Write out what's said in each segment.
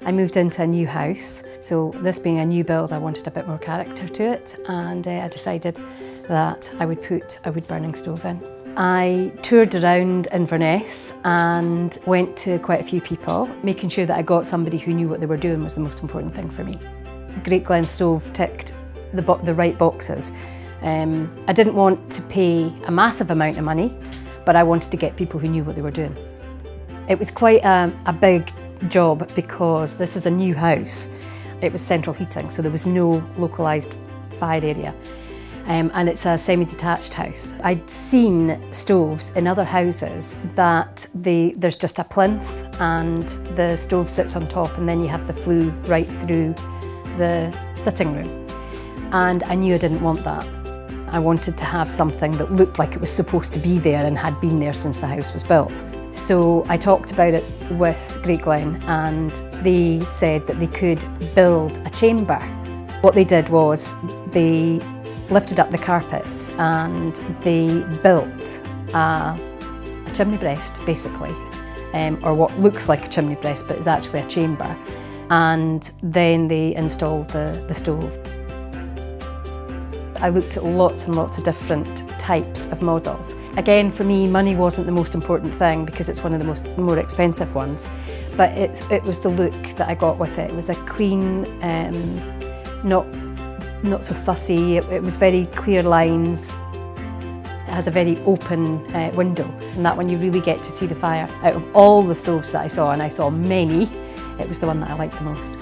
I moved into a new house, so this being a new build, I wanted a bit more character to it, and I decided that I would put a wood-burning stove in. I toured around Inverness and went to quite a few people. Making sure that I got somebody who knew what they were doing was the most important thing for me. Great Glen stove ticked the right boxes. I didn't want to pay a massive amount of money, but I wanted to get people who knew what they were doing. It was quite a big job because this is a new house. It was central heating, so there was no localised fire area. And it's a semi-detached house. I'd seen stoves in other houses that there's just a plinth and the stove sits on top, and then you have the flue right through the sitting room. And I knew I didn't want that. I wanted to have something that looked like it was supposed to be there and had been there since the house was built. So I talked about it with Great Glen, and they said that they could build a chamber. What they did was they lifted up the carpets and they built a chimney breast, basically, or what looks like a chimney breast but is actually a chamber. And then they installed the stove. I looked at lots and lots of different types of models. Again, for me, money wasn't the most important thing because it's one of the more expensive ones, but it was the look that I got with it. It was a clean, not so fussy. It was very clear lines. It has a very open window, and that one you really get to see the fire. Out of all the stoves that I saw, and I saw many, it was the one that I liked the most.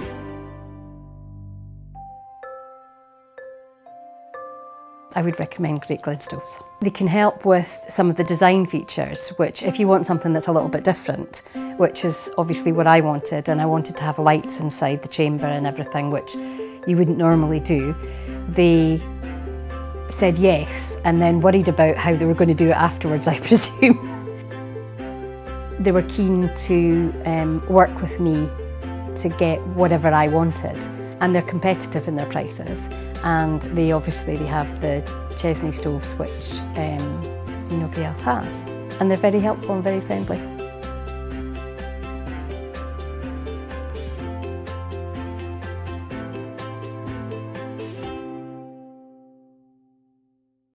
I would recommend Great Glen stoves. They can help with some of the design features, which if you want something that's a little bit different, which is obviously what I wanted, and I wanted to have lights inside the chamber and everything, which you wouldn't normally do, they said yes and then worried about how they were going to do it afterwards, I presume. They were keen to work with me to get whatever I wanted, and they're competitive in their prices, and they have the Chesney stoves, which nobody else has, and they're very helpful and very friendly.